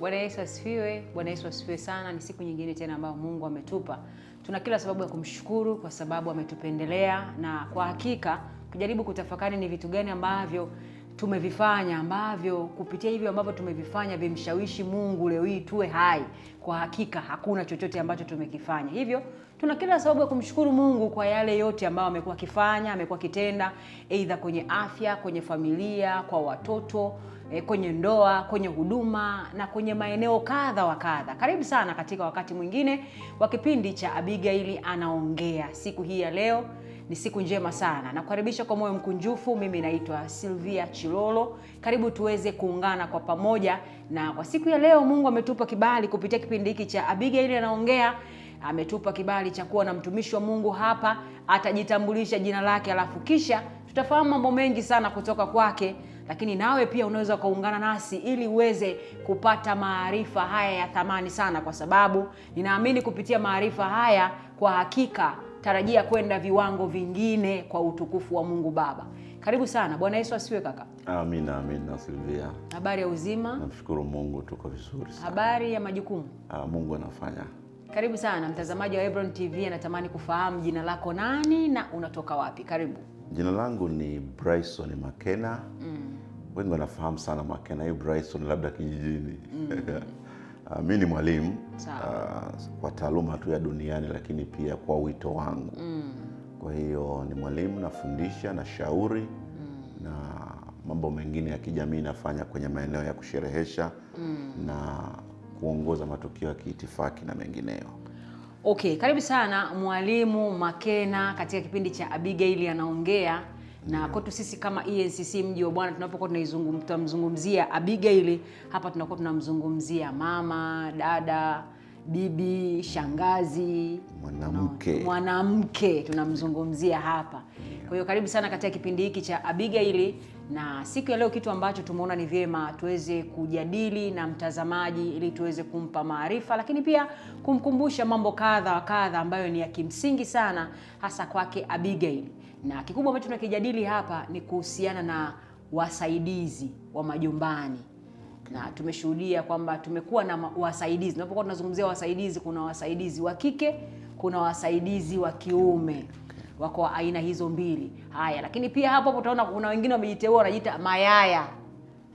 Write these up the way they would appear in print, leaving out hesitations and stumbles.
Bwana Yesu asifiwe. Bwana Yesu asifiwe sana. Ni siku nyingine tena ambayo Mungu ametupa. Tuna kila sababu ya kumshukuru kwa sababu ametupendelea, na kwa hakika kujaribu kutafakari ni vitu gani ambavyo tumevifanya ambavyo kupitia hivyo ambavyo tumevifanya vimshawishi Mungu leo hii tuwe hai. Kwa hakika hakuna chochote ambacho tumekifanya. Hivyo tuna kila sababu ya kumshukuru Mungu kwa yale yote ambayo amekuwa akifanya, amekuwa kitenda, aidha kwenye afya, kwenye familia, kwa watoto, kwenye ndoa, kwenye huduma na kwenye maeneo kadha wa kadha. Karibu sana katika wakati mwingine wa kipindi cha Abigaili Anaongea. Siku hii ya leo ni siku njema sana. Nakukaribisha kwa moyo mkunjufu. Mimi naitwa Sylvia Chilolo. Karibu tuweze kuungana kwa pamoja, na kwa siku ya leo Mungu ametupa kibali kupitia kipindi hiki cha Abigaili Anaongea. Ametupa kibali cha kuwa na mtumishi wa Mungu hapa. Atajitambulisha jina lake, alafu kisha tutafahamu mambo mengi sana kutoka kwake. Lakini nawe pia unaweza kuungana nasi ili uweze kupata maarifa haya ya thamani sana, kwa sababu ninaamini kupitia maarifa haya kwa hakika tarajia kwenda viwango vingine kwa utukufu wa Mungu Baba. Karibu sana. Bwana Yesu asifiwe kaka. Amina, amina Sylvia. Habari ya uzima? Namshukuru Mungu tuko vizuri sana. Habari ya majukumu? Mungu anafanya. Karibu sana. Mtazamaji wa Hebron TV anatamani kufahamu jina lako nani na unatoka wapi? Karibu. Jina langu ni Bryson Makena. Wengi wanafahamu sana Makena. Hiyo Bryson labda kijijini. Mimi ni mwalimu kwa taaluma tu ya duniani, lakini pia kwa wito wangu. Kwa hiyo ni mwalimu, nafundisha na shauri na mambo mengine ya kijamii nafanya kwenye maeneo ya kusherehesha na kuongoza matukio ya kiitifaki na mengineyo. Okay, karibu sana Mwalimu Makena katika kipindi cha Abigaili Anaongea. Na kwetu sisi kama ENCC Mji wa Bwana, tunapokuwa tunamzungumzia Abigaili, hapa tunakuwa tunamzungumzia mama, dada, bibi, shangazi, mwanamke tunamzungumzia hapa. Kwa hiyo karibu sana katika kipindi hiki cha Abigaili, na siku ya leo kitu ambacho tumeona ni vyema tuweze kujadili na mtazamaji ili tuweze kumpa maarifa, lakini pia kumkumbusha mambo kadha wa kadha ambayo ni ya kimsingi sana hasa kwake Abigaili. Na kikubwa ambacho tunakijadili hapa ni kuhusiana na wasaidizi wa majumbani. Na tumeshuhudia kwamba tumekuwa na wasaidizi. Tunapokuwa tunazungumzia wasaidizi, kuna wasaidizi wa kike, kuna wasaidizi wa kiume. Wako aina hizo mbili. Haya, lakini pia hapo utaona kuna wengine wamejiteua wanajiita mayaya.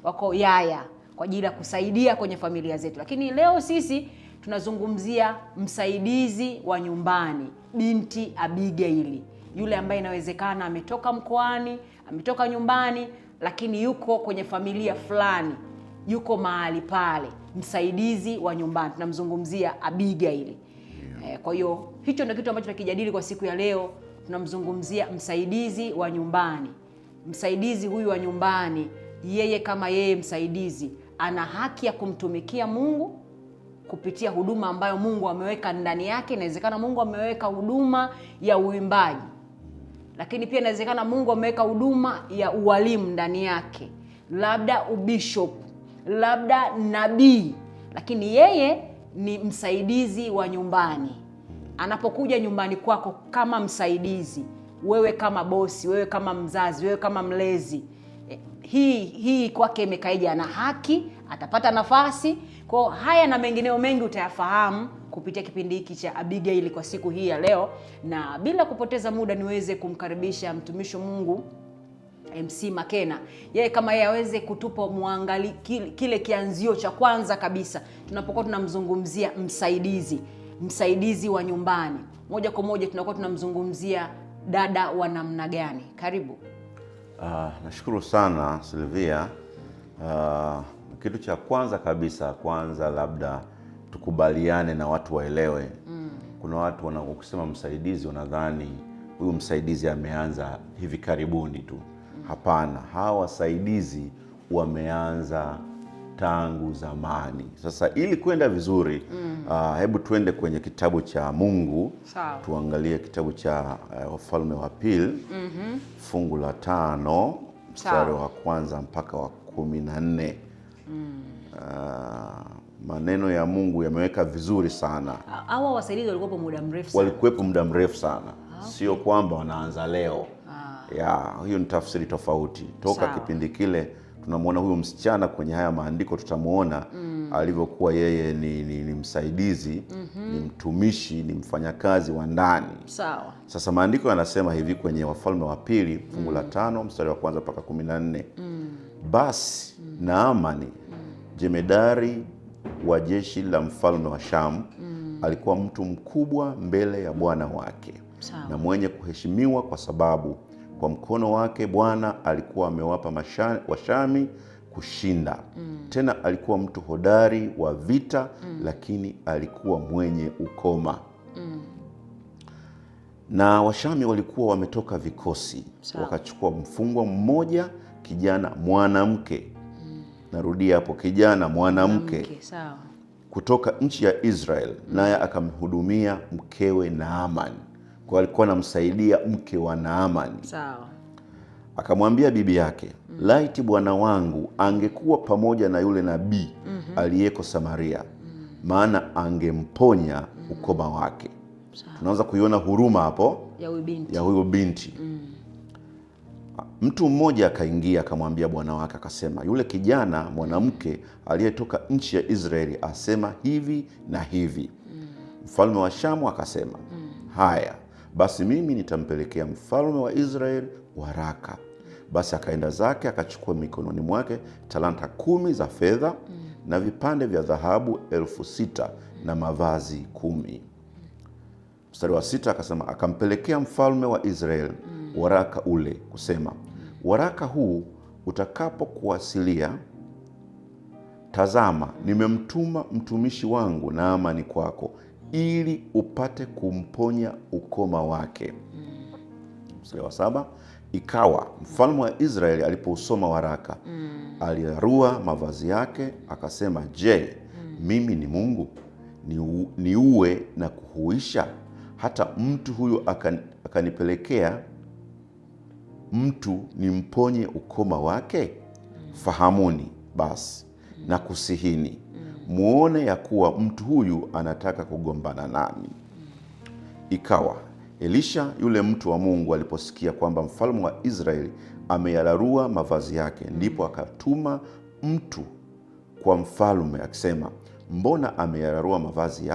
Wako yaya kwa ajili ya kusaidia kwenye familia zetu. Lakini leo sisi tunazungumzia msaidizi wa nyumbani, binti Abigaili. Yule ambaye inawezekana ametoka mkoani, ametoka nyumbani, lakini yuko kwenye familia fulani, yuko mahali pale, msaidizi wa nyumbani. Tunamzungumzia Abigaili. Kwa hiyo hicho ndio kitu ambacho tunakijadili kwa siku ya leo. Tunamzungumzia msaidizi wa nyumbani. Msaidizi huyu wa nyumbani, yeye kama yeye msaidizi, ana haki ya kumtumikia Mungu kupitia huduma ambayo Mungu ameweka ndani yake. Inawezekana Mungu ameweka huduma ya uimbaji, lakini pia inawezekana Mungu ameweka huduma ya ualimu ndani yake, labda ubishop, labda nabii, lakini yeye ni msaidizi wa nyumbani. Anapokuja nyumbani kwako kama msaidizi, wewe kama bosi, wewe kama mzazi, wewe kama mlezi, hii kwake imekaije? Ana haki, atapata nafasi. Kwa haya na mengineo mengi utayafahamu kupitia kipindi hiki cha Abigaili kwa siku hii ya leo. Na bila kupoteza muda niweze kumkaribisha mtumishi wa Mungu MC Makena. Yeye kama yeye aweze kutupa kile kianzio cha kwanza kabisa tunapokuwa tunamzungumzia msaidizi wa nyumbani. Moja kwa moja tunakuwa tunamzungumzia dada wa namna gani? Karibu. Nashukuru sana Sylvia. Kitu cha kwanza kabisa, labda tukubaliane na watu waelewe. Kuna watu wanakusema msaidizi wanadhani huyu msaidizi ameanza hivi karibuni tu. Hapana, hawa wasaidizi wameanza tangu zamani. Sasa ili kwenda vizuri, hebu tuende kwenye kitabu cha Mungu. Sawa. Tuangalie kitabu cha Wafalme wa Pili, fungu la 5 mstari wa 1 mpaka wa 14. Maneno ya Mungu yameweka vizuri sana. Hawa wasaidizi walikuwepo muda mrefu sana. Walikuwepo muda mrefu sana. Sio kwamba wanaanza leo. Hiyo ni tafsiri tofauti. Toka kipindi kile tunamwona huyu msichana kwenye haya maandiko, tutamuona alivyokuwa yeye ni msaidizi, ni mtumishi, ni mfanyakazi wa ndani. Sawa. Sasa maandiko yanasema hivi kwenye Wafalme wa Pili fungu la 5 mstari wa kwanza mpaka 14. Basi Naamani jemedari wa jeshi la mfalme wa Shamu alikuwa mtu mkubwa mbele ya bwana wake. Sawa. Na mwenye kuheshimiwa kwa sababu kwa mkono wake Bwana alikuwa amewapa Washami kushinda. Tena alikuwa mtu hodari wa vita, lakini alikuwa mwenye ukoma. Na Washami walikuwa wametoka vikosi. Sawa. Wakachukua mfungwa mmoja, kijana mwanamke. Narudia hapo, kijana mwanamke. Sawa. Kutoka nchi ya Israel, naye akamhudumia mkewe Naamani. Kwa alikuwa anamsaidia mke wa Naamani. Sawa. Akamwambia bibi yake, laiti bwana wangu angekuwa pamoja na yule nabii aliyeko Samaria, maana angemponya ukoma wake. Sawa. Tunaanza kuiona huruma hapo ya huyu binti. Mtu mmoja akaingia akamwambia bwana wake akasema, yule kijana mwanamke aliyetoka nchi ya Israeli asema hivi na hivi. Mfalme wa Shamu akasema, haya basi mimi nitampelekea mfalme wa Israeli waraka. Basi akaenda zake akachukua mikononi mwake talanta 10 za fedha na vipande vya dhahabu 6,000 na mavazi 10. Mstari wa 6 akasema, akampelekea mfalme wa Israeli waraka ule kusema, waraka huu utakapokuwasilia, tazama, nimemtuma mtumishi wangu Naamani kwako ili upate kumponya ukoma wake. Mstari wa 7, ikawa mfalme wa Israeli alipousoma waraka, alirarua mavazi yake akasema, je, mimi ni Mungu niue na kuhuisha? Hata mtu huyo akanipelekea mtu nimponye ukoma wake? Fahamuni basi na kusihini, muone ya kuwa mtu huyu anataka kugombana nami. Ikawa Elisha yule mtu wa Mungu aliposikia kwamba mfalme wa Israeli ameyararua mavazi yake, ndipo akatuma mtu kwa mfalme akisema, mbona ameyararua mavazi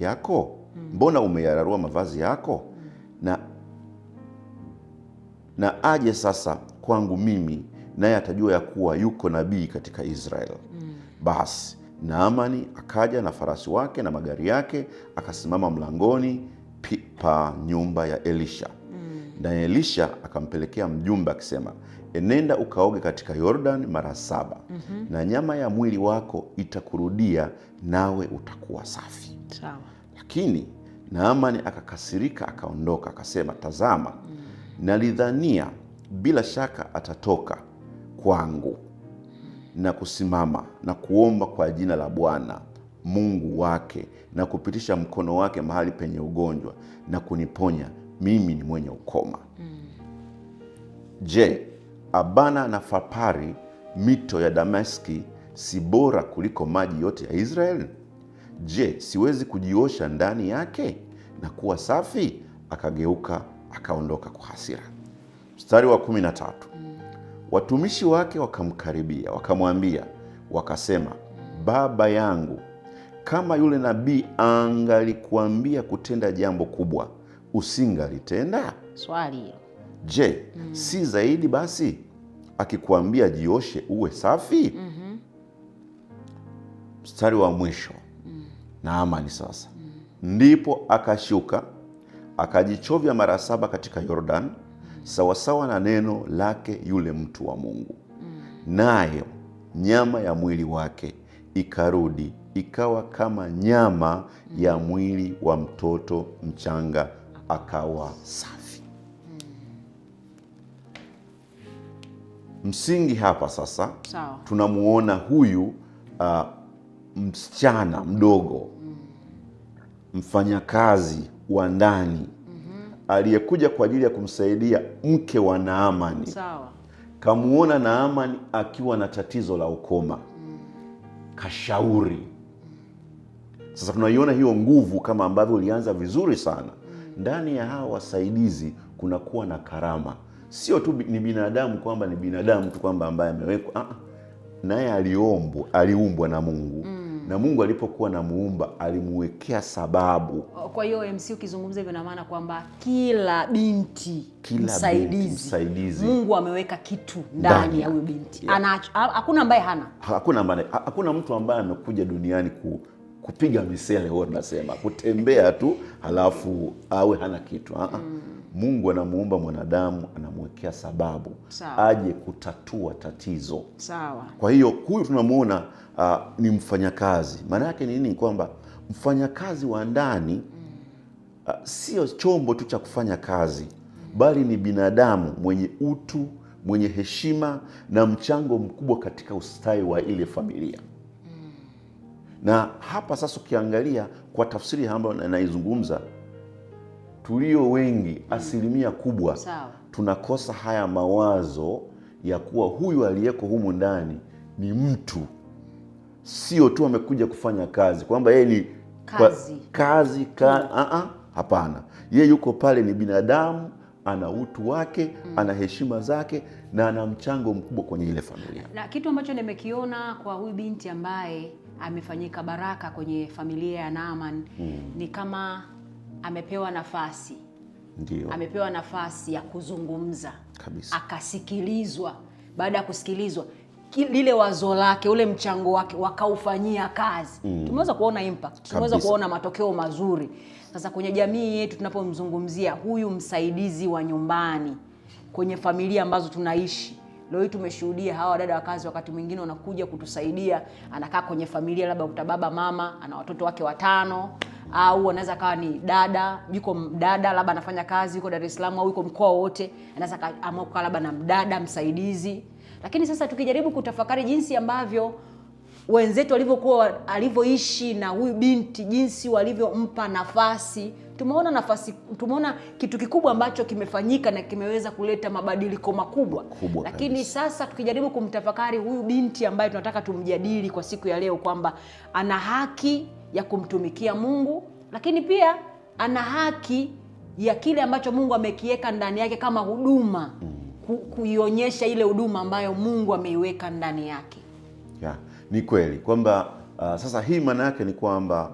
yako? Mbona umeyararua mavazi yako? Na aje sasa kwangu mimi, naye atajua ya kuwa yuko nabii katika Israeli. Basi Naamani akaja na farasi wake na magari yake, akasimama mlangoni pa nyumba ya Elisha. Naye Elisha akampelekea mjumbe akisema, enenda ukaoge katika Yordani mara 7, na nyama ya mwili wako itakurudia, nawe utakuwa safi. Sawa. Lakini Naamani akakasirika akaondoka, akasema, tazama, nalidhania bila shaka atatoka kwangu na kusimama na kuomba kwa jina la Bwana Mungu wake na kupitisha mkono wake mahali penye ugonjwa na kuniponya mimi ni mwenye ukoma. Je, Abana na Farpari, mito ya Dameski, si bora kuliko maji yote ya Israeli? Je, siwezi kujiosha ndani yake na kuwa safi? Akageuka akaondoka kwa hasira. Mstari wa 13. Watumishi wake wakamkaribia wakamwambia wakasema, baba yangu, kama yule nabii angalikuambia kutenda jambo kubwa, usingalitenda? Swali hilo. Je, si zaidi basi akikuambia jioshe uwe safi? Mstari wa mwisho. Naamani sasa ndipo akashuka akajichovya mara 7 katika Yordan, sawasawa na neno lake yule mtu wa Mungu. Nayo nyama ya mwili wake ikarudi ikawa kama nyama ya mwili wa mtoto mchanga, akawa safi. Msingi hapa sasa, sawa, tunamuona huyu msichana mdogo, mfanyakazi wa ndani aliyekuja kwa ajili ya kumsaidia mke wa Naamani. Sawa. Kamuona Naamani akiwa na tatizo la ukoma, kashauri. Sasa tunaiona hiyo nguvu kama ambavyo ulianza vizuri sana. Ndani ya hawa wasaidizi kunakuwa na karama, sio tu ni binadamu kwamba ni binadamu tu kwamba ambaye amewekwa, naye aliumbwa na Mungu Na Mungu alipokuwa na muumba alimuwekea sababu. Kwa hiyo MC ukizungumza hivyo na maana kwamba kila binti msaidizi Mungu ameweka kitu ndani ya huyo binti. Hakuna ambaye hana. Hakuna mtu ambaye amekuja duniani kupiga misele, huwa tunasema kutembea tu halafu awe hana kitu. Mungu anamuumba mwanadamu, anamwekea sababu. Sawa. Aje kutatua tatizo. Sawa. Kwa hiyo huyu tunamuona ni mfanyakazi. Maana yake ni nini? Kwamba mfanyakazi wa ndani sio chombo tu cha kufanya kazi, bali ni binadamu mwenye utu, mwenye heshima na mchango mkubwa katika ustawi wa ile familia. Na hapa sasa ukiangalia kwa tafsiri ambayo naizungumza, tulio wengi, asilimia kubwa, tunakosa haya mawazo ya kuwa huyu aliyeko humu ndani ni mtu, sio tu amekuja kufanya kazi, kwamba yeye ni kazi. Hapana, yeye yuko pale, ni binadamu, ana utu wake, ana heshima zake na ana mchango mkubwa kwenye ile familia. Na kitu ambacho nimekiona kwa huyu binti ambaye amefanyika baraka kwenye familia ya Naaman, ni kama amepewa nafasi. Ndio. Amepewa nafasi ya kuzungumza kabisa. Akasikilizwa. Baada ya kusikilizwa, lile wazo lake, ule mchango wake wakaufanyia kazi. Tumeweza kuona impact, tumeweza kuona matokeo mazuri. Sasa kwenye jamii yetu tunapomzungumzia huyu msaidizi wa nyumbani kwenye familia ambazo tunaishi, leo hii tumeshuhudia hawa dada wa kazi wakati mwingine wanakuja kutusaidia. Anakaa kwenye familia, labda utababa mama ana watoto wake 5, au anaweza kawa ni dada, yuko mdada labda anafanya kazi yuko Dar es Salaam au yuko mkoa wote, anaweza kukaa labda na mdada msaidizi. Lakini sasa tukijaribu kutafakari jinsi ambavyo wenzetu alivyoishi na huyu binti, jinsi walivyompa nafasi, tumeona kitu kikubwa ambacho kimefanyika na kimeweza kuleta mabadiliko makubwa. Lakini sasa tukijaribu kumtafakari huyu binti ambaye tunataka tumjadili kwa siku ya leo, kwamba ana haki ya kumtumikia Mungu, lakini pia ana haki ya kile ambacho Mungu amekiweka ndani yake kama huduma, kuionyesha ile huduma ambayo Mungu ameiweka ndani yake. Ni kweli kwamba sasa hii maana yake ni kwamba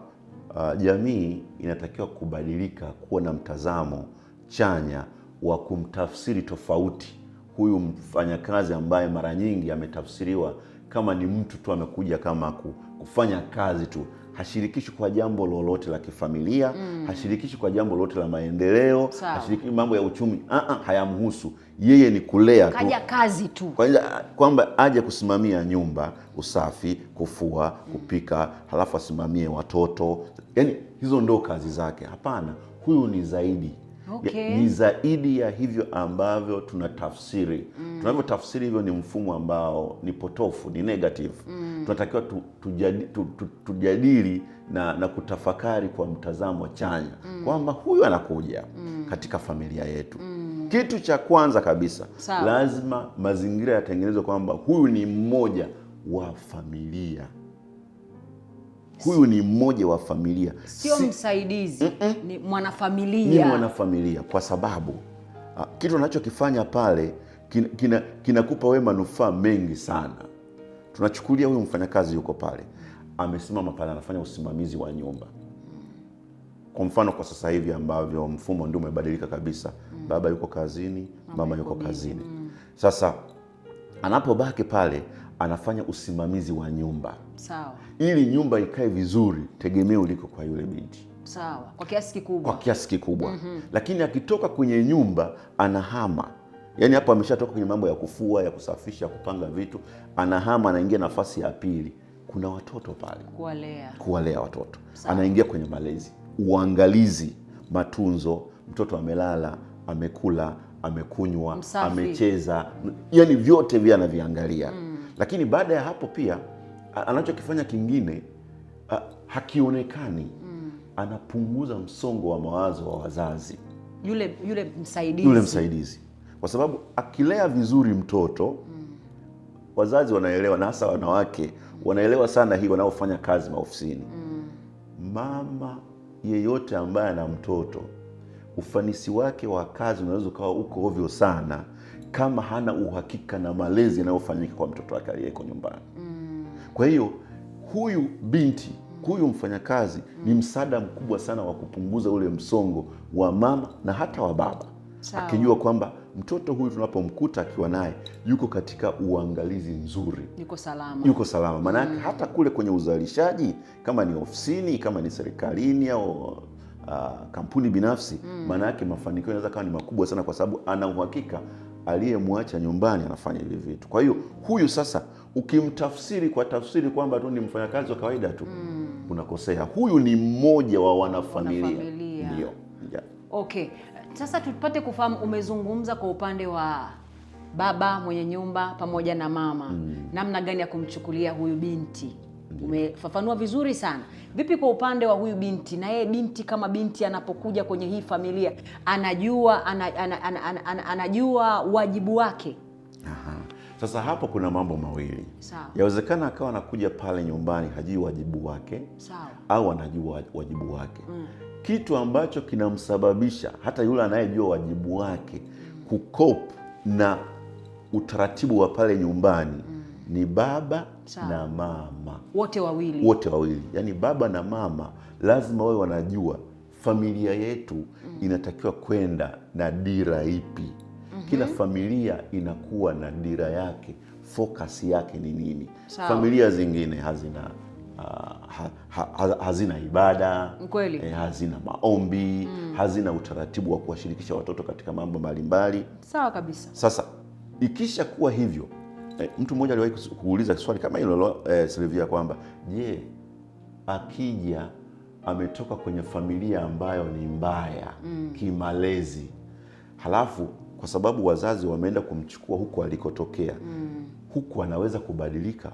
jamii inatakiwa kubadilika, kuwa na mtazamo chanya wa kumtafsiri tofauti huyu mfanyakazi ambaye mara nyingi ametafsiriwa kama ni mtu tu amekuja kama kufanya kazi tu, hashirikishi kwa jambo lolote la kifamilia, hashirikishi kwa jambo lolote la maendeleo, hashirikishi mambo ya uchumi, hayamhusu. Yeye ni kulea tu, kaja kazi tu, kwamba aje kusimamia nyumba, usafi, kufua, kupika, halafu asimamie watoto. Yaani hizo ndo kazi zake. Hapana, huyu ni zaidi. Ni zaidi ya hivyo ambavyo tunatafsiri. Tunavyotafsiri hivyo ni mfumo ambao ni potofu, ni negative. Tunatakiwa tujadili na kutafakari kwa mtazamo chanya, kwamba huyu anakuja katika familia yetu. Kitu cha kwanza kabisa, lazima mazingira yatengenezwe kwamba huyu ni mmoja wa familia. Huyu ni mmoja wa familia, sio msaidizi. Ni mwanafamilia. Ni mwanafamilia, kwa sababu kitu anachokifanya pale kinakupa wewe manufaa mengi sana. Tunachukulia huyu mfanyakazi yuko pale, amesimama pale, anafanya usimamizi wa nyumba. Kwa mfano kwa sasa hivi ambavyo mfumo ndio umebadilika kabisa, baba yuko kazini, mama yuko kazini. Sasa anapobaki pale, anafanya usimamizi wa nyumba. Sawa. Ili nyumba ikae vizuri, tegemeo liko kwa yule binti. Sawa. Kwa kiasi kikubwa. Kwa kiasi kikubwa. Lakini akitoka kwenye nyumba, anahama. Yaani hapo ameshatoka kwenye mambo ya kufua, ya kusafisha, kupanga vitu, anahama, anaingia nafasi ya pili. Kuna watoto pale. Kuwalea watoto. Sawa. Anaingia kwenye malezi, uangalizi, matunzo, mtoto amelala, amekula, amekunywa, amecheza, yaani vyote vya anaviangalia. Lakini baada ya hapo pia anachokifanya kingine hakionekani. Anapunguza msongo wa mawazo wa wazazi. Yule msaidizi. Kwa sababu akilea vizuri mtoto, wazazi wanaelewa, na hasa wanawake wanaelewa sana hii wanaofanya kazi maofisini. Mama yeyote ambaye ana mtoto, ufanisi wake wa kazi unaweza kuwa uko ovyo sana kama hana uhakika na malezi yanayofanyika kwa mtoto wake aliyeko nyumbani. Kwa hiyo huyu binti, huyu mfanyakazi ni msaada mkubwa sana wa kupunguza ule msongo wa mama na hata wa baba. Akijua kwamba mtoto huyu tunapomkuta akiwa naye yuko katika uangalizi nzuri, yuko salama. Maana hata kule kwenye uzalishaji, kama ni ofisini, kama ni serikalini au kampuni binafsi, maana yake mafanikio yanaweza kuwa ni makubwa sana, kwa sababu ana uhakika aliyemwacha nyumbani anafanya hivi vitu. Kwa hiyo huyu sasa ukimtafsiri kwa tafsiri kwamba tu ni mfanyakazi wa kawaida tu, unakosea. Huyu ni mmoja wa wanafamilia. Ndio. Yeah. Okay. Sasa tupate kufahamu, umezungumza kwa upande wa baba mwenye nyumba pamoja na mama, namna gani ya kumchukulia huyu binti. Umefafanua vizuri sana. Vipi kwa upande wa huyu binti? Na yeye binti kama binti anapokuja kwenye hii familia, anajua wajibu wake. Sasa hapo kuna mambo mawili. Yawezekana akawa anakuja pale nyumbani hajui wajibu wake. Au anajua wajibu wake. Kitu ambacho kinamsababisha hata yule anayejua wajibu wake kucope na utaratibu wa pale nyumbani ni baba na mama. Wote wawili. Yaani baba na mama lazima wawe wanajua familia yetu inatakiwa kwenda na dira ipi. Kila familia inakuwa na dira yake, focus yake ni nini. Familia zingine hazina ibada, hazina maombi, hazina utaratibu wa kuwashirikisha watoto katika mambo mbalimbali. Sawa kabisa. Sasa ikisha kuwa hivyo, mtu mmoja aliwahi kuuliza swali kama hilo Sylvia, kwamba je, akija ametoka kwenye familia ambayo ni mbaya kimalezi, halafu kwa sababu wazazi wameenda kumchukua huko alikotokea, huku anaweza kubadilika?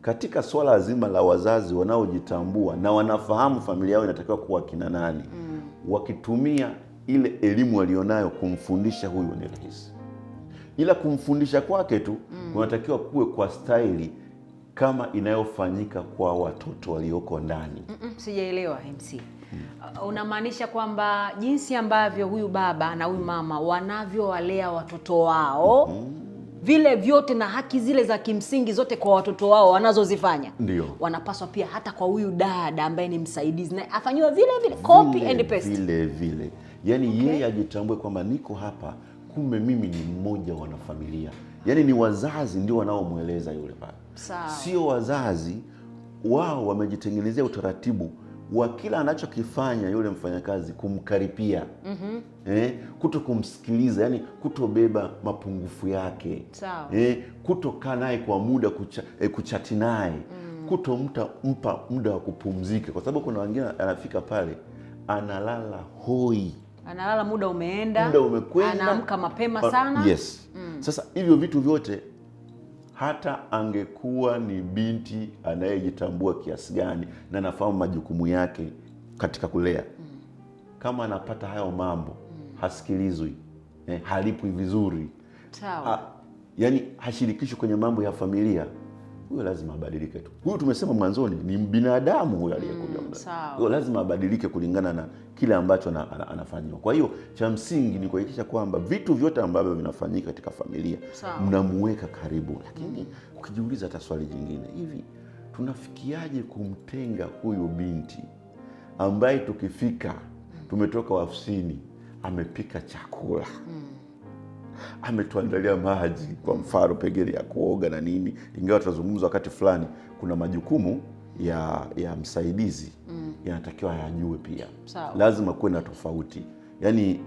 Katika swala zima la wazazi wanaojitambua na wanafahamu familia yao inatakiwa kuwa kina nani, wakitumia ile elimu walionayo kumfundisha huyu ni rahisi. Ila kumfundisha kwake tu kunatakiwa kuwe kwa staili kama inayofanyika kwa watoto walioko ndani. Sijaelewa MC. Unamaanisha kwamba jinsi ambavyo huyu baba na huyu mama wanavyowalea watoto wao, vile vyote na haki zile za kimsingi zote kwa watoto wao wanazozifanya, ndio wanapaswa pia hata kwa huyu dada ambaye ni msaidizi na afanywe vile copy and paste vile. Yaani yeye ajitambue kwamba niko hapa, kumbe mimi ni mmoja wa wanafamilia. Yaani ni wazazi ndio wanaomweleza yule baba. Sio wazazi wao wamejitengenezea utaratibu wa kila anachokifanya yule mfanyakazi kumkaripia, kuto kumsikiliza, yani kutobeba mapungufu yake, kutokaa naye kwa muda, kuchati naye, kutompa muda wa kupumzika, kwa sababu kuna wengine anafika pale analala hoi, analala muda umeenda, muda umekwenda, anaamka mapema sana. Yes. Sasa hivyo vitu vyote, hata angekuwa ni binti anayejitambua kiasi gani na anafahamu majukumu yake katika kulea, kama anapata hayo mambo, hasikilizwi, halipwi vizuri, yani hashirikishwi kwenye mambo ya familia, huyo lazima abadilike tu. Huyu tumesema mwanzoni ni binadamu huyo aliyekuja. Huyo lazima abadilike kulingana na kile ambacho anafanywa. Kwa hiyo cha msingi ni kuhakikisha kwamba vitu vyote ambavyo vinafanyika katika familia mnamuweka karibu. Lakini ukijiuliza hata swali jingine, hivi tunafikiaje kumtenga huyu binti ambaye tukifika tumetoka ofisini amepika chakula, ametuandalia maji kwa mfano pengine ya kuoga na nini, ingawa tutazungumza wakati fulani kuna majukumu ya msaidizi yanatakiwa yajue pia. Lazima kuwe na tofauti. Yaani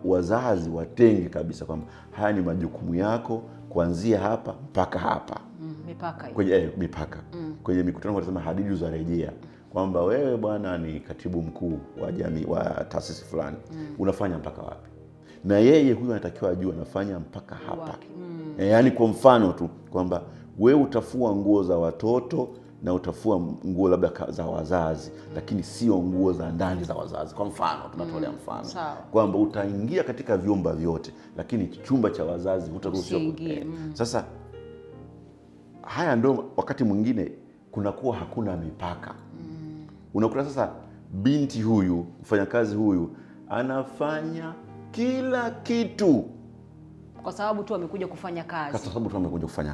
wazazi watenge kabisa kwamba haya ni majukumu yako kuanzia hapa mpaka hapa. Mipaka hiyo. Kwenye mipaka. Kwenye mikutano wanasema hadidu za rejea, kwamba wewe bwana ni katibu mkuu wa jamii wa taasisi fulani, unafanya mpaka wapi? Na yeye huyu anatakiwa ajue anafanya mpaka hapa. Yaani kwa mfano tu kwamba wewe utafua nguo za watoto na utafua nguo labda za wazazi, lakini sio nguo za ndani za wazazi. Kwa mfano tunatolea mfano kwamba utaingia katika vyumba vyote, lakini chumba cha wazazi hutaruhusiwa kuingia. Sasa haya ndio wakati mwingine kunakuwa hakuna mipaka. Unakuta sasa binti huyu, mfanyakazi huyu anafanya kila kitu kwa sababu tu amekuja kufanya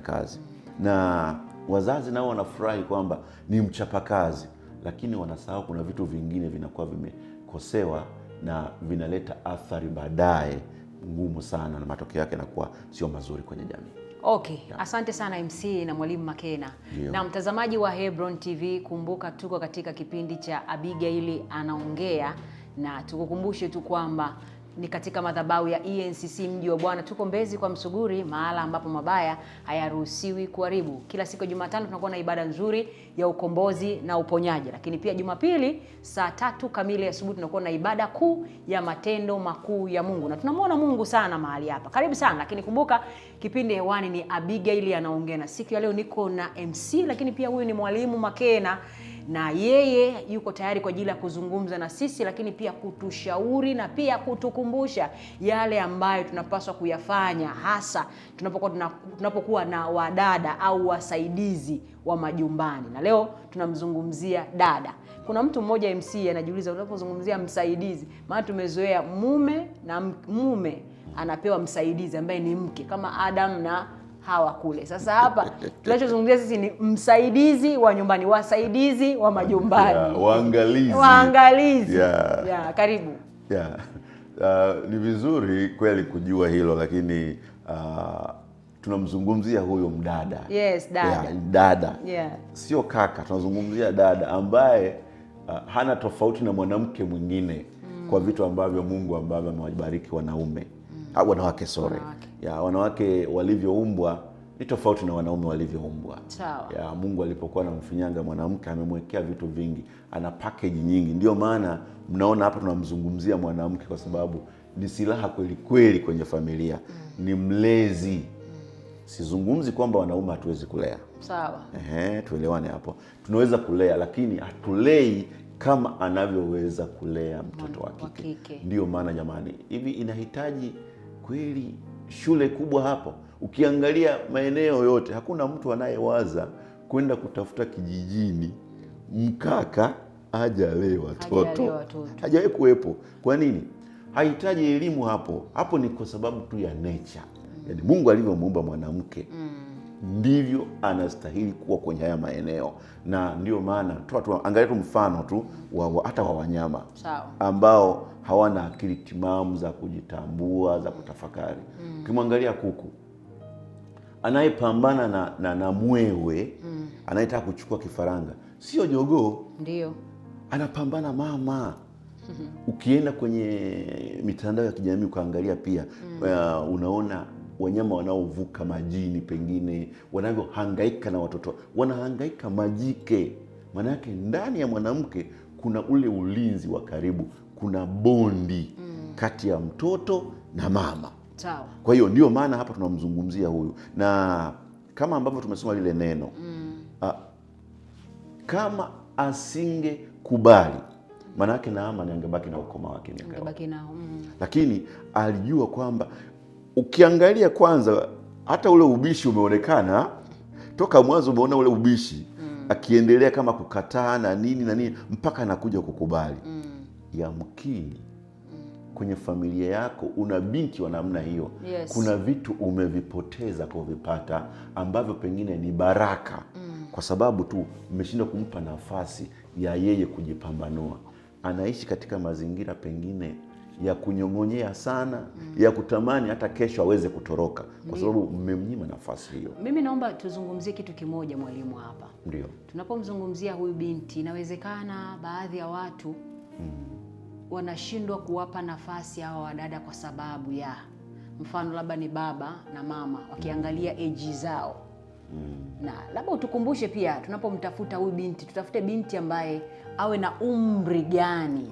kazi. Na wazazi nao wanafurahi kwamba ni mchapakazi, lakini wanasahau kuna vitu vingine vinakuwa vimekosewa na vinaleta athari baadaye ngumu sana, na matokeo yake yanakuwa sio mazuri kwenye jamii. Okay, asante sana MC na Mwalimu Makena. Na mtazamaji wa Hebron TV, kumbuka tuko katika kipindi cha Abigail Anaongea, na tukukumbushe tu kwamba ni katika madhabahu ya ENCC Mji wa Bwana. Tuko Mbezi kwa Msuguri, mahala ambapo mabaya hayaruhusiwi kuharibu. Kila siku ya Jumatano tunakuwa na ibada nzuri ya ukombozi na uponyaji, lakini pia Jumapili saa 3 kamili asubuhi tunakuwa na ibada kuu ya matendo makuu ya Mungu, na tunamwona Mungu sana mahali hapa. Karibu sana, lakini kumbuka kipindi hewani ni Abigail Anaongea, na siku ya leo niko na MC, lakini pia huyu ni Mwalimu Makena, na yeye yuko tayari kwa ajili ya kuzungumza na sisi, lakini pia kutushauri na pia kutukumbusha yale ambayo tunapaswa kuyafanya, hasa tunapokuwa na wadada au wasaidizi wa majumbani. Na leo tunamzungumzia dada. Kuna mtu mmoja MC anajiuliza, unapozungumzia msaidizi, maana tumezoea mume na mume anapewa msaidizi ambaye ni mke, kama Adam na Hawa kule. Sasa hapa tunachozungumzia sisi ni msaidizi wa nyumbani, wasaidizi wa majumbani, waangalizi. Karibu. Ni vizuri kweli kujua hilo, lakini tunamzungumzia huyo mdada. Yes, dada. Dada. Sio kaka, tunazungumzia dada ambaye hana tofauti na mwanamke mwingine kwa vitu ambavyo Mungu ambavyo amewabariki wanaume. Wanawake, wanawake walivyoumbwa ni tofauti na wanaume walivyoumbwa. Sawa. Mungu alipokuwa anamfinyanga mwanamke amemwekea vitu vingi, ana package nyingi. Ndio maana mnaona hapa tunamzungumzia mwanamke, kwa sababu ni silaha kweli kweli kwenye familia. Ni mlezi. Sizungumzi kwamba wanaume hatuwezi kulea. Sawa. Tuelewane hapo. Tunaweza kulea, lakini hatulei kama anavyoweza kulea mtoto wa kike. Ndio maana jamani, hivi inahitaji kweli shule kubwa hapo. Ukiangalia maeneo yote hakuna mtu anayewaza kwenda kutafuta kijijini mkaka ajalee watoto. Hajawahi kuwepo. Kwa nini? Hahitaji elimu hapo. Hapo ni kwa sababu tu ya nature. Yaani Mungu alivyomuumba mwanamke ndivyo anastahili kuwa kwenye haya maeneo. Na ndio maana angalia tu mfano tu hata wa wanyama. Sawa. Ambao hawana akili timamu za kujitambua, za kutafakari. Ukimwangalia kuku anayepambana na mwewe, anayetaka kuchukua kifaranga, sio jogoo. Ndio. Anapambana mama. Ukienda kwenye mitandao ya kijamii ukaangalia pia unaona wanyama wanaovuka majini, pengine wanavyohangaika na watoto, wanahangaika majike. Maana yake ndani ya mwanamke kuna ule ulinzi wa karibu, kuna bondi kati ya mtoto na mama. Sawa. Kwa hiyo ndio maana hapa tunamzungumzia huyu, na kama ambavyo tumesoma lile neno kama asingekubali, maana yake Naamani angebaki na ukoma wake miaka yote. Lakini alijua kwamba, ukiangalia kwanza hata ule ubishi umeonekana toka mwanzo, umeona ule ubishi akiendelea kama kukataa na nini mpaka anakuja kukubali. Yamkini kwenye familia yako una binti wa namna hiyo. Yes. Kuna vitu umevipoteza kuvipata ambavyo pengine ni baraka kwa sababu tu umeshindwa kumpa nafasi ya yeye kujipambanua. Anaishi katika mazingira pengine ya kunyong'onyea sana, ya kutamani hata kesho aweze kutoroka kwa sababu mmemnyima nafasi hiyo. Mimi naomba tuzungumzie kitu kimoja mwalimu hapa. Ndio. Tunapomzungumzia huyu binti, inawezekana baadhi ya watu wanashindwa kuwapa nafasi hawa wadada kwa sababu ya mfano labda ni baba na mama wakiangalia age zao. Na labda utukumbushe pia, tunapomtafuta huyu binti, tutafute binti ambaye awe na umri gani?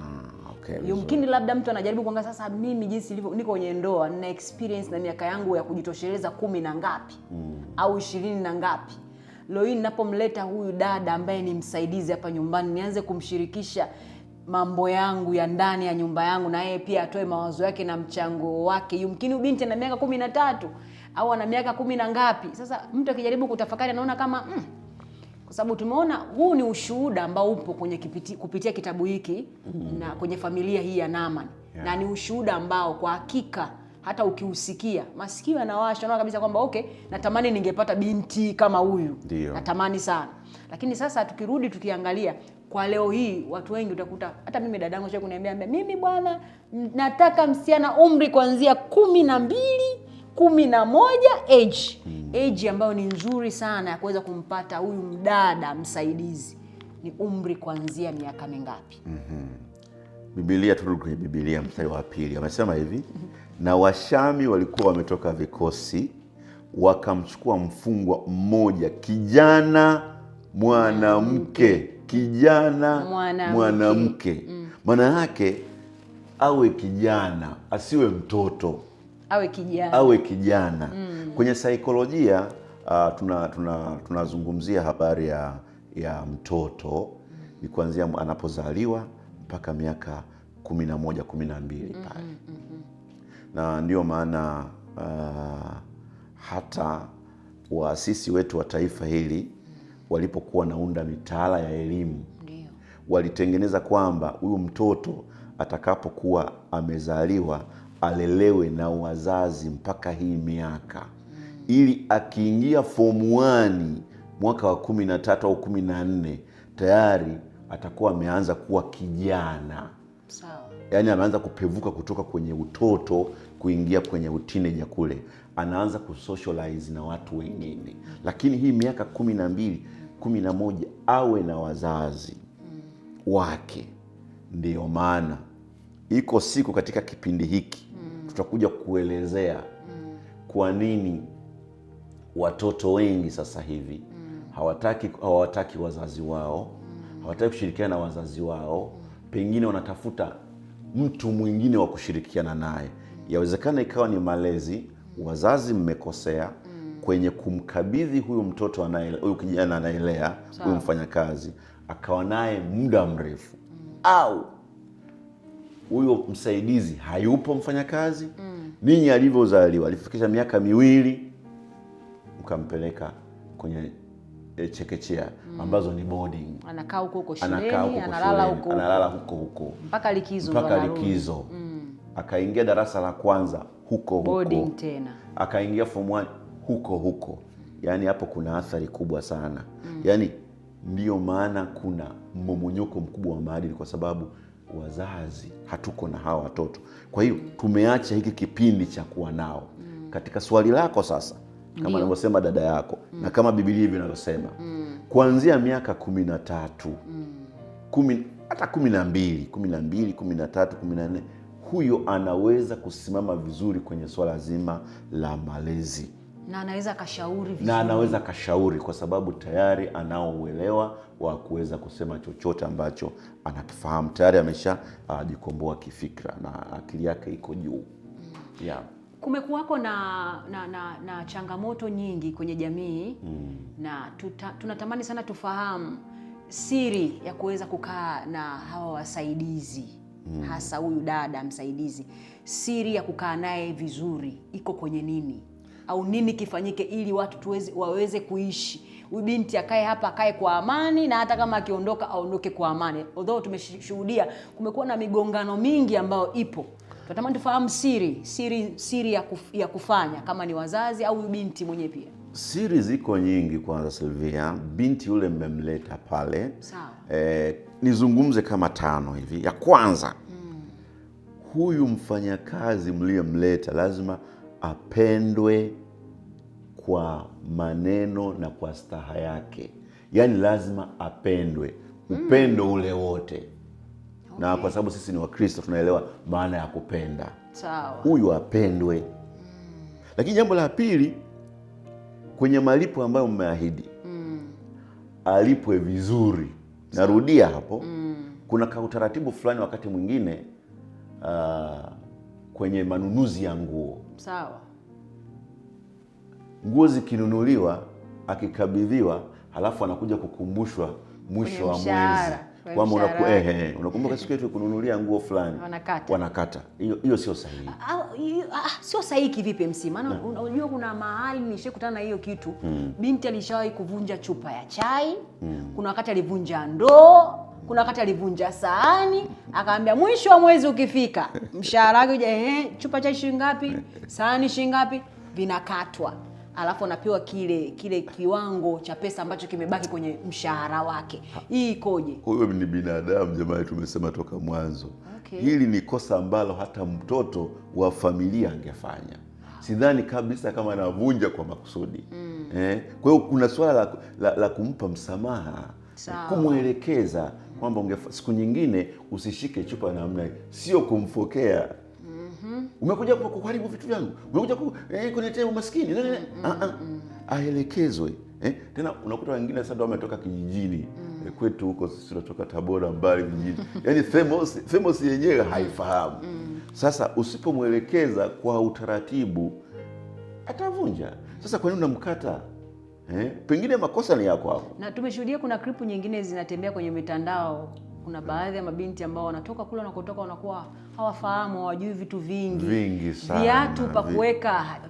Yumkini labda mtu anajaribu kuanga, sasa mimi jinsi nilivyo, niko kwenye ndoa, nina experience na miaka yangu ya kujitosheleza 10 na ngapi au 20 na ngapi. Leo hii ninapomleta huyu dada ambaye ni msaidizi hapa nyumbani, nianze kumshirikisha mambo yangu ya ndani ya nyumba yangu, na yeye pia atoe mawazo yake na mchango wake. Yumkini binti ana miaka 13 au ana miaka 10 na ngapi. Sasa mtu akijaribu kutafakari anaona kama kwa sababu tumeona huu ni ushuhuda ambao upo kwenye kupitia kitabu hiki na kwenye familia hii ya Naamani. Na ni ushuhuda ambao kwa hakika hata ukiusikia masikio yanawasha, unaona kabisa kwamba okay, natamani ningepata binti kama huyu. Natamani sana. Lakini sasa tukirudi tukiangalia kwa leo hii, watu wengi utakuta, hata mimi dadangu sio kuniambia mimi bwana nataka msichana umri kuanzia 12, 11 age ambayo ni nzuri sana ya kuweza kumpata huyu mdada msaidizi. Ni umri kuanzia miaka mingapi? Biblia, turudi kwenye Biblia mstari wa 2. Amesema hivi, na Washami walikuwa wametoka vikosi, wakamchukua mfungwa mmoja, kijana mwanamke, kijana mwanamke. Maana yake awe kijana, asiwe mtoto, awe kijana. Kwenye saikolojia tunazungumzia habari ya mtoto ni kuanzia anapozaliwa mpaka miaka 11, 12 pale. Na ndio maana hata waasisi wetu wa taifa hili walipokuwa naunda mitaala ya elimu, walitengeneza kwamba huyu mtoto atakapokuwa amezaliwa alelewe na wazazi mpaka hii miaka, ili akiingia form 1 mwaka wa 13 au 14 tayari atakuwa ameanza kuwa kijana. Sawa. Yaani ameanza kupevuka kutoka kwenye utoto kuingia kwenye uteenage kule. Anaanza kusocialize na watu wengine. Lakini hii miaka 12, 11 awe na wazazi wake. Ndio maana iko siku katika kipindi hiki tutakuja kuelezea kwa nini watoto wengi sasa hivi hawataki wazazi wao, hawataki kushirikiana na wazazi wao, pengine wanatafuta mtu mwingine wa kushirikiana naye. Yawezekana ikawa ni malezi, wazazi mmekosea kwenye kumkabidhi huyu mtoto huyu kijana anaelea, huyu mfanyakazi, akawa naye muda mrefu. Au huyo msaidizi hayupo mfanyakazi, ninyi alivyozaliwa, alifikisha miaka 2, mkampeleka kwenye chekechea ambazo ni boarding. Anakaa huko shuleni, analala huko mpaka likizo. Akaingia darasa la kwanza huko boarding tena. Akaingia form 1 huko. Yaani hapo kuna athari kubwa sana. Yaani ndio maana kuna mmomonyoko mkubwa wa maadili, kwa sababu wazazi hatuko na hawa watoto. Kwa hiyo tumeacha hiki kipindi cha kuwa nao. Katika swali lako sasa, kama anavyosema dada yako na kama Biblia hivi inavyosema, kuanzia miaka 13, 10 hata 12, 13, 14, huyo anaweza kusimama vizuri kwenye swala zima la malezi. Na anaweza kashauri vizuri. Na anaweza kashauri kwa sababu tayari anao uelewa wa kuweza kusema chochote ambacho anakifahamu. Tayari ameshajikomboa kifikra na akili yake iko juu. Kumekuwako na changamoto nyingi kwenye jamii na tunatamani sana tufahamu siri ya kuweza kukaa na hawa wasaidizi, hasa huyu dada msaidizi. Siri ya kukaa naye vizuri iko kwenye nini? Au nini kifanyike ili watu waweze kuishi? Huyu binti akae hapa, akae kwa amani, na hata kama akiondoka aondoke kwa amani. Although tumeshuhudia kumekuwa na migongano mingi ambayo ipo. Tunatamani tufahamu siri ya kufanya, kama ni wazazi au huyu binti mwenyewe pia. Siri ziko nyingi. Kwanza Sylvia, binti yule mmemleta pale. Sawa. Nizungumze kama 5 hivi. Ya kwanza, huyu mfanyakazi mliyemleta lazima apendwe kwa maneno na kwa staha yake. Yaani lazima apendwe. Upendo ule wote. Na kwa sababu sisi ni Wakristo tunaelewa maana ya kupenda. Sawa. Huyu apendwe. Lakini jambo la pili, kwenye malipo ambayo mmeahidi, alipwe vizuri. Narudia hapo. Kuna kautaratibu fulani wakati mwingine kwenye manunuzi ya nguo. Sawa. Nguo zikinunuliwa, akikabidhiwa, halafu anakuja kukumbushwa mwisho wa mwezi. Kwamba unakumbuka siku yetu kununulia nguo fulani, wanakata. Hiyo sio sahihi. Sio sahihi kivipi MC? Maana unajua kuna mahali nishakutana na hiyo kitu. Binti alishawahi kuvunja chupa ya chai. Kuna wakati alivunja ndoo. Kuna wakati alivunja sahani, akaambia mwisho wa mwezi ukifika, mshahara wake chupa cha shilingi ngapi? Sahani shilingi ngapi? Vinakatwa. Alafu anapewa kile kiwango cha pesa ambacho kimebaki kwenye mshahara wake. Hii ikoje? Huyo ni binadamu jamani, tumesema toka mwanzo. Okay. Hili ni kosa ambalo hata mtoto wa familia angefanya. Sidhani kabisa kama anavunja kwa makusudi. Kwa hiyo kuna swala la kumpa msamaha, kumwelekeza kwamba siku nyingine usishike chupa namna hii, sio kumfokea. Umekuja kuharibu vitu vyangu, umekuja kuniletea umaskini. Aelekezwe. Tena unakuta wengine sasa wametoka kijijini. Kwetu huko sisi tunatoka Tabora, mbali mjini. Yaani famous yenyewe haifahamu. Sasa usipomwelekeza kwa utaratibu atavunja. Sasa kwa nini unamkata? Pengine makosa ni yako hapo. Na tumeshuhudia kuna klipu nyingine zinatembea kwenye mitandao. Kuna baadhi ya mabinti ambao wanatoka kule wanakotoka wanakuwa hawafahamu, hawajui vitu vingi sana. Viatu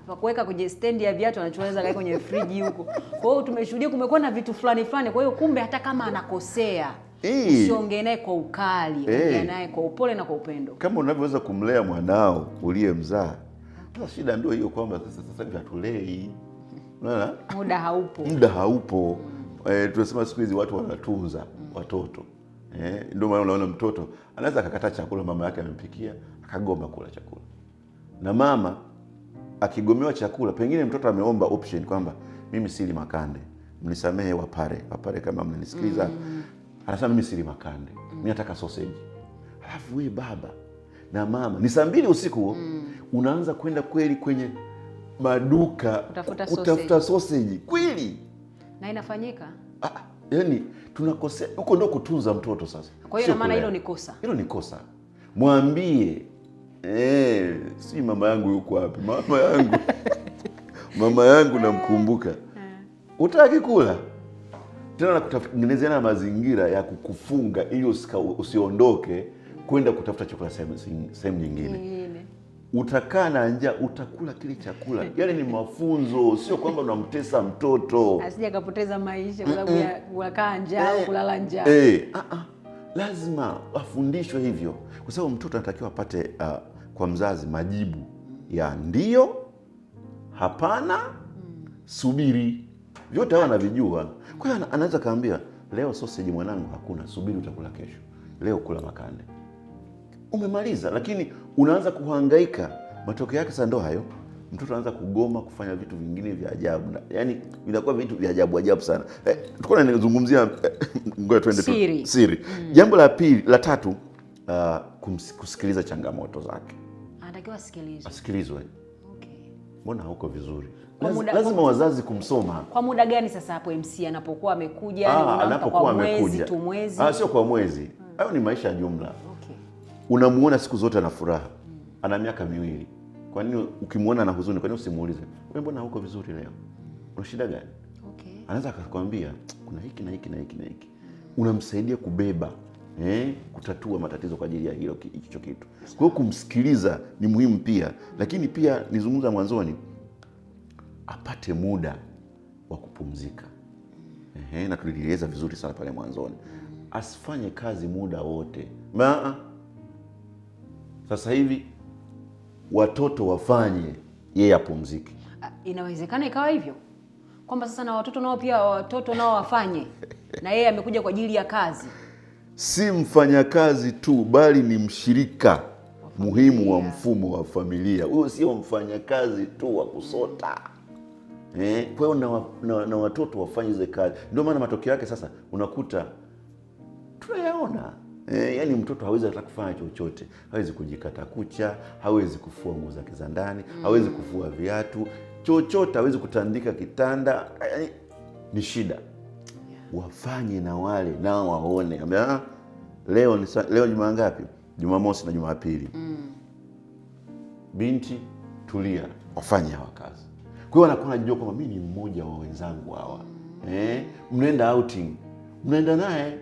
pa kuweka kwenye stendi ya viatu anachoweza kae kwenye friji huko. Kwa hiyo tumeshuhudia kumekuwa na vitu fulani. Kwa hiyo kumbe hata kama anakosea, usiongee naye kwa ukali, ongea naye kwa upole na kwa upendo. Kama unavyoweza kumlea mwanao uliyemzaa. Sasa shida ndio hiyo kwamba sasa hivi hatulei. Unaona? Muda haupo. Tunasema siku hizi watu wanatunza watoto. Ndio maana unaona mtoto anaweza akakataa chakula mama yake amempikia, akagoma kula chakula. Na mama akigomewa chakula, pengine mtoto ameomba option kwamba mimi sili makande, mnisamehe wapare kama mnanisikiliza. Anasema mimi sili makande, mimi nataka sausage. Alafu wewe baba na mama ni saa 2 usiku unaanza kwenda kweli kwenye maduka kutafuta sausage kweli, na inafanyika. Yaani tunakosea huko, ndio kutunza mtoto sasa. Kwa hiyo maana hilo ni kosa. Hilo ni kosa. Mwambie si mama yangu yuko wapi? Mama yangu namkumbuka. Utaki kula. Tena na kutengenezea mazingira ya kukufunga ili usiondoke kwenda kutafuta chakula sehemu nyingine. Utakaa na njaa, utakula kile chakula. Yale ni mafunzo, sio kwamba unamtesa mtoto. Asije akapoteza maisha kwa sababu ya kukaa njaa au kulala njaa. Lazima afundishwe hivyo. Kwa sababu mtoto anatakiwa apate kwa mzazi majibu ya ndio, hapana, subiri. Vyote hawa anavijua. Kwa hiyo anaweza kaambia, leo sausage mwanangu hakuna, subiri utakula kesho. Leo kula makande. Umemaliza, lakini unaanza kuhangaika. Matokeo yake sasa ndo hayo. Mtoto anaanza kugoma kufanya vitu vingine vya ajabu. Yaani vinakuwa vitu vya ajabu sana. Tulikuwa tunazungumzia ngoja twende siri. Jambo la tatu, kusikiliza changamoto zake. Anatakiwa asikilizwe. Okay. Mbona hauko vizuri? Lazima wazazi kumsoma. Kwa muda gani sasa hapo MC anapokuwa amekuja? Anapokuwa amekuja. Sio kwa mwezi. Hayo ni maisha ya jumla. Unamuona siku zote ana furaha. Ana miaka 2. Kwa nini ukimuona ana huzuni, kwa nini usimuulize, wewe mbona huko vizuri leo? Una shida gani? Okay. Anaweza akakwambia kuna hiki na hiki na hiki na hiki. Unamsaidia kubeba, kutatua matatizo kwa ajili ya hicho kitu. Kwa hiyo kumsikiliza ni muhimu pia, lakini pia nizungumza mwanzoni, apate muda wa kupumzika. Na tulieleza vizuri sana pale mwanzoni. Asifanye kazi muda wote. Sasa hivi watoto wafanye, yeye apumzike. Inawezekana ikawa hivyo kwamba sasa na watoto nao wafanye na yeye amekuja kwa ajili ya kazi. Si mfanyakazi tu, bali ni mshirika muhimu wa mfumo wa familia. Huyo sio mfanyakazi tu wa kusota. Kwa hiyo na watoto wafanye hizo kazi. Ndio maana matokeo yake sasa unakuta tunayaona. Yaani mtoto hawezi hata kufanya chochote. Hawezi kujikata kucha, hawezi kufua nguo zake za ndani, hawezi kufua viatu, chochote hawezi kutandika kitanda. Yaani ni shida. Wafanye na wale nao waone. Leo Jumaa ngapi? Jumamosi na Jumapili. Binti tulia, wafanye hawa kazi. Kwa hiyo anakuwa anajua kwamba mimi ni mmoja wa wenzangu hawa. Mnaenda outing, mnaenda naye.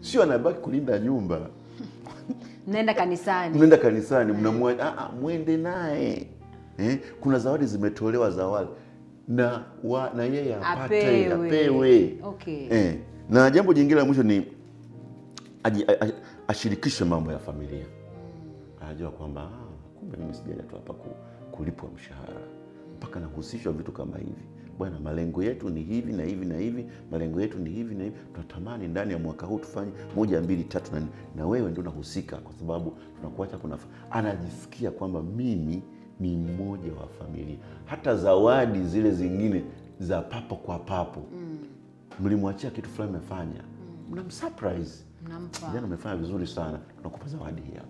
Sio anabaki kulinda nyumba. Mnaenda kanisani, mnamwacha, muende naye. Kuna zawadi zimetolewa na yeye apewe. Okay. Na jambo jingine la mwisho ni ashirikishe mambo ya familia. Anajua kwamba kumbe mimi sijaja tu hapa kulipwa mshahara, mpaka nahusishwa vitu kama hivi. Bwana, malengo yetu ni hivi na hivi na hivi, malengo yetu ni hivi na hivi, tunatamani ndani ya mwaka huu tufanye 1 2 3 na wewe ndio unahusika, kwa sababu tunakuacha anajisikia kwamba mimi ni mmoja wa familia. Hata zawadi zile zingine za papo kwa papo, mlimwachia kitu fulani amefanya, mnamsurprise, mnampa, jana umefanya vizuri sana, tunakupa zawadi hii hapa.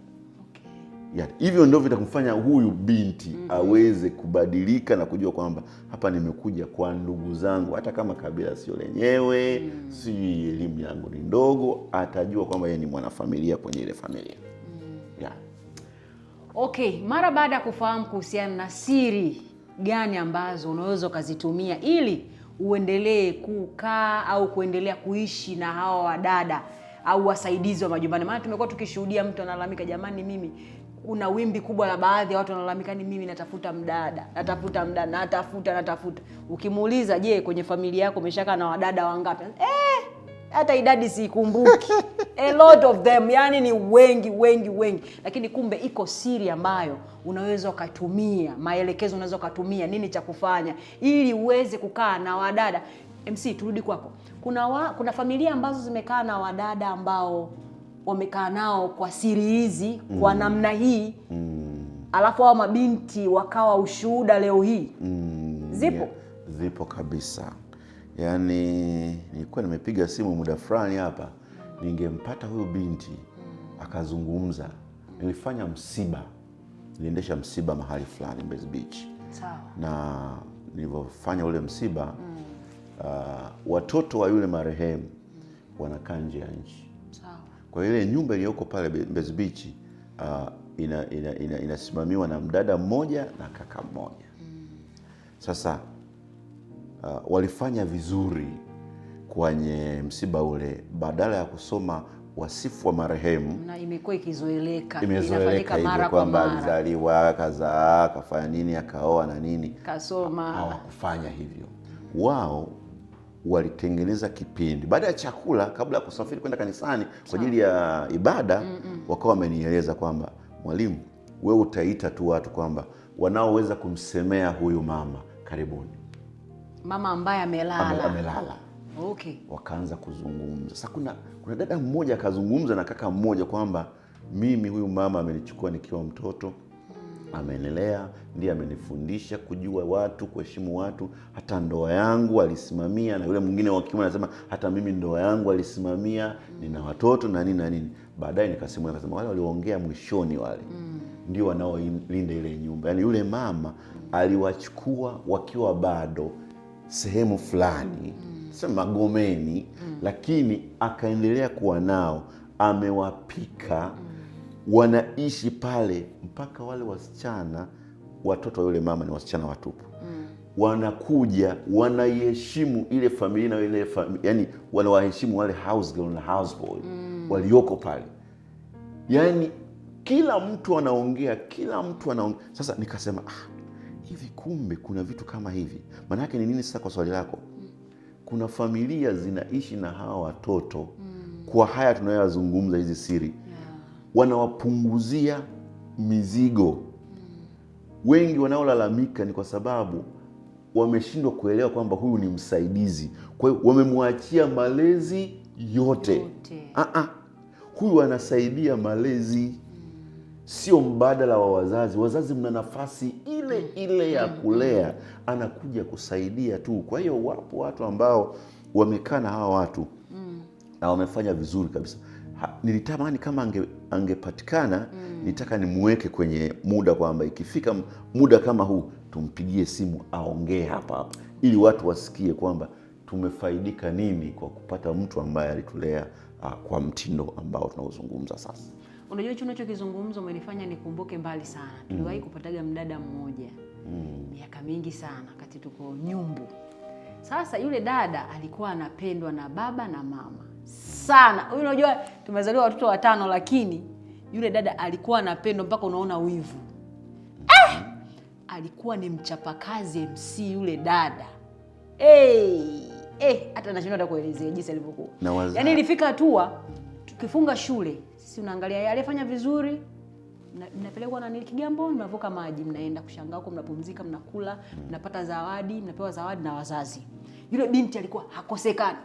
Yeah, hivyo ndio vitamfanya huyu binti aweze kubadilika na kujua kwamba hapa nimekuja kwa ndugu zangu, hata kama kabila sio lenyewe, si elimu yangu ni ndogo, atajua kwamba yeye ni mwanafamilia kwenye ile familia. Yeah. Okay, mara baada ya kufahamu kuhusiana na siri gani ambazo unaweza ukazitumia ili uendelee kukaa au kuendelea kuishi na hawa wadada au wasaidizi wa majumbani. Maana tumekuwa tukishuhudia mtu analalamika, jamani mimi, kuna wimbi kubwa la baadhi ya watu wanalalamika, ni mimi natafuta mdada, natafuta. Ukimuuliza, je, kwenye familia yako umeshaka na wadada wangapi? Hata idadi sikumbuki. A lot of them, yani ni wengi. Lakini kumbe iko siri ambayo unaweza ukatumia, maelekezo unaweza ukatumia nini cha kufanya ili uweze kukaa na wadada. MC, turudi kwako. Kuna familia ambazo zimekaa na wadada ambao wamekaa nao kwa siri hizi, kwa namna hii, alafu hao mabinti wakawa ushuhuda leo hii. Zipo? Yeah, zipo kabisa. Yani nilikuwa nimepiga simu muda fulani hapa, ningempata huyu binti akazungumza. Nilifanya msiba, niliendesha msiba mahali fulani Mbezi Beach. Sawa. Na nilivyofanya ule msiba, watoto wa yule marehemu wanakaa nje ya nchi. Sawa. Kwa ile nyumba iliyoko pale Mbezi Beach inasimamiwa na mdada mmoja na kaka mmoja. Sasa walifanya vizuri kwenye msiba ule, badala ya kusoma wasifu wa marehemu, na imekuwa ikizoeleka, inafanyika mara kwa mara, alizaliwa, kazaa, kafanya nini, akaoa na nini, kasoma. Hawakufanya hivyo. Wao walitengeneza kipindi baada ya chakula, kabla ya kusafiri kwenda kanisani kwa ajili ya ibada. Wakawa wamenieleza kwamba, mwalimu, wewe utaita tu watu kwamba wanaoweza kumsemea huyu mama, karibuni. Mama ambaye amelala. Okay. Wakaanza kuzungumza. Sasa kuna dada mmoja akazungumza na kaka mmoja kwamba, mimi huyu mama amenichukua nikiwa mtoto, amenilea, ndiye amenifundisha kujua watu, kuheshimu watu, hata ndoa yangu alisimamia. Na yule mwingine wa kiume anasema, hata mimi ndoa yangu alisimamia, nina watoto na nini na nini. Baadaye nikasema wale walioongea mwishoni wale ndio wanaolinda ile nyumba. Yaani yule mama aliwachukua wakiwa bado sehemu fulani, sema Magomeni, lakini akaendelea kuwa nao, amewapika, wanaishi pale mpaka wale wasichana, watoto wa yule mama ni wasichana watupu, wanakuja, wanaiheshimu ile familia na ile yani wanawaheshimu wale house girl na house boy walioko pale. Yani kila mtu anaongea. Sasa nikasema, hivi kumbe kuna vitu kama hivi. Maana yake ni nini sasa kwa swali lako? Kuna familia zinaishi na hawa watoto kwa haya tunayoyazungumza, hizi siri. Wanawapunguzia mizigo. Wengi wanaolalamika ni kwa sababu wameshindwa kuelewa kwamba huyu ni msaidizi. Kwa hiyo wamemwachia malezi yote. Huyu anasaidia malezi, sio mbadala wa wazazi. Wazazi mna nafasi ile ya kulea, anakuja kusaidia tu. Kwa hiyo wapo watu ambao wamekaa na hawa watu na wamefanya vizuri kabisa. Nilitamani kama angepatikana, nitaka nimweke kwenye muda kwamba ikifika muda kama huu tumpigie simu aongee hapa ili watu wasikie kwamba tumefaidika nini kwa kupata mtu ambaye alitulea kwa mtindo ambao tunaozungumza sasa. Unajua hicho unachokizungumza umenifanya nikumbuke mbali sana. Tuliwahi kupataga mdada mmoja miaka mingi sana wakati tuko Nyumbu. Sasa yule dada alikuwa anapendwa na baba na mama sana. Unajua tumezaliwa watoto 5, lakini yule dada alikuwa anapendwa mpaka unaona wivu. Alikuwa ni mchapakazi MC yule dada. Hata nashindwa hata kuelezea jinsi alivyokuwa. Yaani ilifika hatua tukifunga shule sisi unaangalia aliyefanya vizuri, mnapelekwa na Kigamboni, mnavuka maji, mnaenda kushangaa huko, mnapumzika, mnakula, mnapata zawadi, mnapewa zawadi na wazazi. Yule binti alikuwa hakosekani,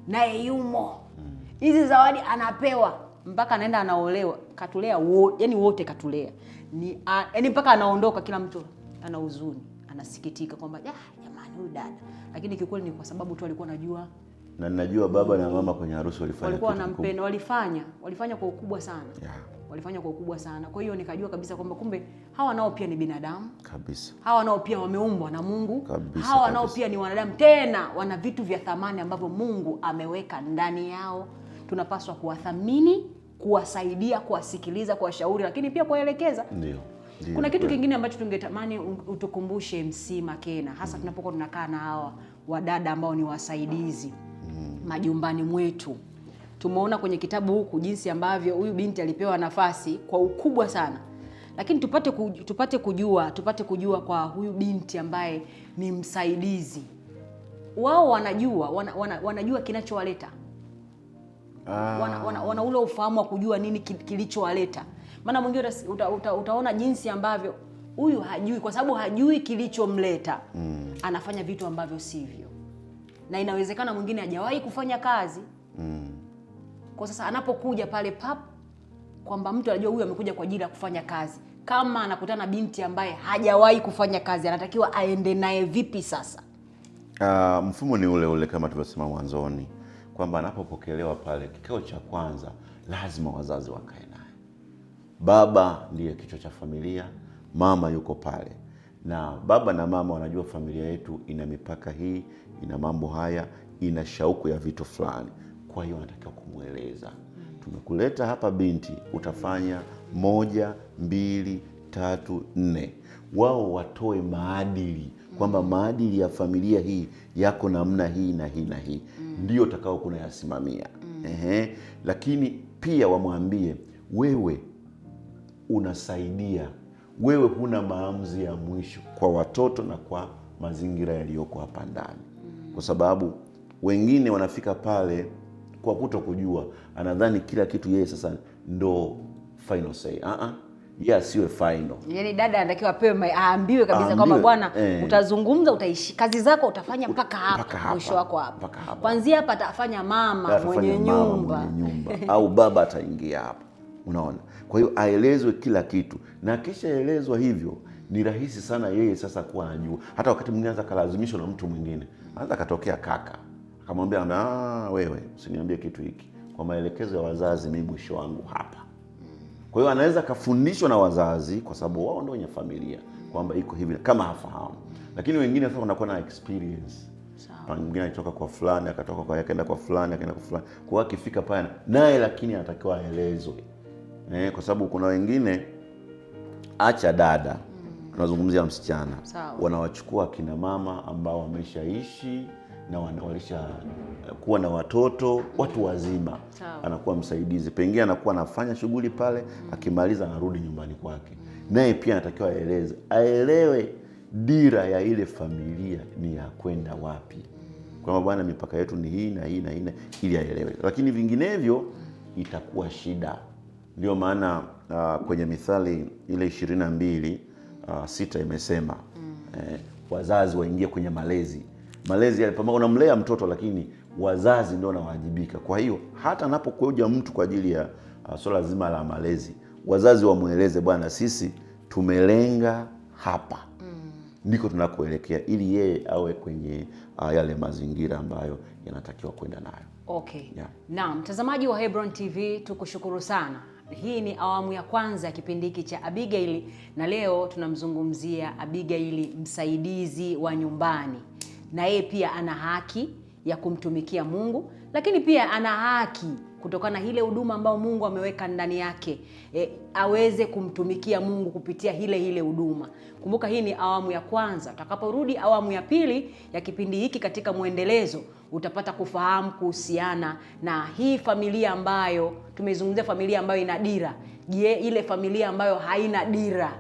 naye yumo. Hizi zawadi anapewa mpaka anaenda anaolewa, katulea yani wote katulea. Yaani mpaka anaondoka kila mtu ana huzuni, anasikitika kwamba jamani huyu dada. Lakini kiukweli ni kwa sababu tu alikuwa anajua, na ninajua baba na mama kwenye harusi walikuwa wanampenda, walifanya kwa ukubwa sana. Walifanya kwa ukubwa sana. Kwa hiyo nikajua kabisa kwamba kumbe hawa nao pia ni binadamu kabisa. Hawa nao pia wameumbwa na Mungu kabisa, hawa nao pia ni wanadamu, tena wana vitu vya thamani ambavyo Mungu ameweka ndani yao. Tunapaswa kuwathamini, kuwasaidia, kuwasikiliza, kuwashauri, lakini pia kuwaelekeza. Ndio. Kuna kitu kingine ambacho tungetamani utukumbushe MC Makena, hasa tunapokuwa tunakaa na hawa wadada ambao ni wasaidizi majumbani mwetu. Tumeona kwenye kitabu huku jinsi ambavyo huyu binti alipewa nafasi kwa ukubwa sana. Lakini tupate kujua kwa huyu binti ambaye ni msaidizi. Wao wanajua kinachowaleta. Wana ule ufahamu wa kujua nini kilichowaleta. Maana mwingine utaona jinsi ambavyo huyu hajui, kwa sababu hajui kilichomleta. Anafanya vitu ambavyo sivyo. Na inawezekana mwingine hajawahi kufanya kazi. Kwa sasa anapokuja pale kwamba mtu anajua huyu amekuja kwa ajili ya kufanya kazi. Kama anakutana binti ambaye hajawahi kufanya kazi, anatakiwa aende naye vipi sasa? Mfumo ni ule ule kama tulivyosema mwanzoni, kwamba anapopokelewa pale kikao cha kwanza lazima wazazi wakae naye. Baba ndiye kichwa cha familia, mama yuko pale. Na baba na mama wanajua familia yetu ina mipaka hii, ina mambo haya, ina shauku ya vitu fulani. Kwa hiyo anatakiwa kumweleza, tumekuleta hapa binti, utafanya 1, 2, 3, 4. Wao watoe maadili kwamba maadili ya familia hii yako namna hii na hii na hii, ndio utakao kuna yasimamia. Lakini pia wamwambie, wewe unasaidia, wewe huna maamuzi ya mwisho kwa watoto na kwa mazingira yaliyoko hapa ndani. Kwa sababu wengine wanafika pale kwa kuto kujua, anadhani kila kitu yeye sasa ndo final say. Siwe final. Yaani dada anatakiwa aambiwe kabisa kwamba bwana, utazungumza, utaishi kazi zako, utafanya mpaka hapa, mwisho wako hapa. Kuanzia hapa atafanya mama mwenye nyumba au baba ataingia hapa. Unaona? Kwa hiyo aelezwe kila kitu, na kisha elezwa hivyo ni rahisi sana yeye sasa kuwa anajua. Hata wakati mwingine anaweza kalazimishwa na mtu mwingine, anaweza katokea kaka akamwambia, wewe usiniambie kitu hiki, kwa maelekezo ya wazazi mimi mwisho wangu hapa. Kwa hiyo anaweza kafundishwa na wazazi, kwa sababu wao ndio wenye familia, kwamba iko hivi kama hafahamu. Lakini wengine sasa wanakuwa na experience. Sawa. Mwingine alitoka kwa fulani, akatoka kwa akaenda kwa fulani, akaenda kwa fulani. Kwa hiyo akifika pale naye lakini anatakiwa aelezwe. Kwa sababu kuna wengine, acha dada, tunazungumzia msichana. Sawa. Wanawachukua kina mama ambao wameshaishi na walisha kuwa na watoto, watu wazima. Sawa. Anakuwa msaidizi, pengine anakuwa anafanya shughuli pale, akimaliza anarudi nyumbani kwake. Naye pia anatakiwa aelewe dira ya ile familia ni ya kwenda wapi. Kwamba bwana, mipaka yetu ni hii na hii na hii, ili aelewe. Lakini vinginevyo itakuwa shida. Ndio maana kwenye Mithali ile 22:6 imesema wazazi waingie kwenye malezi. Malezi yale pamoja, unamlea mtoto lakini wazazi ndio wanawajibika. Kwa hiyo hata anapokuja mtu kwa ajili ya swala zima la malezi, wazazi wamueleze, bwana, sisi tumelenga hapa, ndiko tunakoelekea, ili yeye awe kwenye yale mazingira ambayo yanatakiwa kwenda nayo. Okay. Yeah. Na mtazamaji wa Hebron TV, tukushukuru sana. Hii ni awamu ya kwanza ya kipindi hiki cha Abigail, na leo tunamzungumzia Abigail, msaidizi wa nyumbani. Na yeye pia ana haki ya kumtumikia Mungu, lakini pia ana haki kutokana na ile huduma ambayo Mungu ameweka ndani yake, aweze kumtumikia Mungu kupitia ile huduma. Kumbuka hii ni awamu ya kwanza. Utakaporudi awamu ya pili ya kipindi hiki katika muendelezo, utapata kufahamu kuhusiana na hii familia ambayo tumezungumzia, familia ambayo ina dira. Je, ile familia ambayo haina dira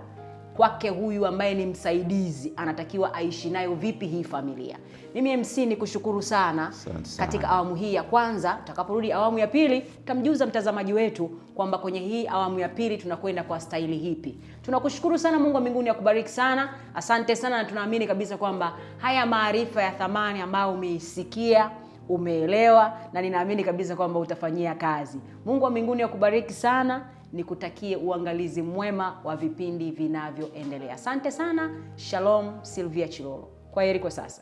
kwake huyu ambaye ni msaidizi anatakiwa aishi nayo vipi hii familia. Mimi MC ni kushukuru sana katika awamu hii ya kwanza. Tutakaporudi awamu ya pili, tutamjuza mtazamaji wetu kwamba kwenye hii awamu ya pili tunakwenda kwa staili hipi. Tunakushukuru sana, Mungu wa mbinguni akubariki sana. Asante sana, na tunaamini kabisa kwamba haya maarifa ya thamani ambayo umeisikia, umeelewa, na ninaamini kabisa kwamba utafanyia kazi. Mungu wa mbinguni akubariki sana. Nikutakie uangalizi mwema wa vipindi vinavyoendelea. Asante sana. Shalom, Sylvia Chilolo. Kwaheri kwa sasa.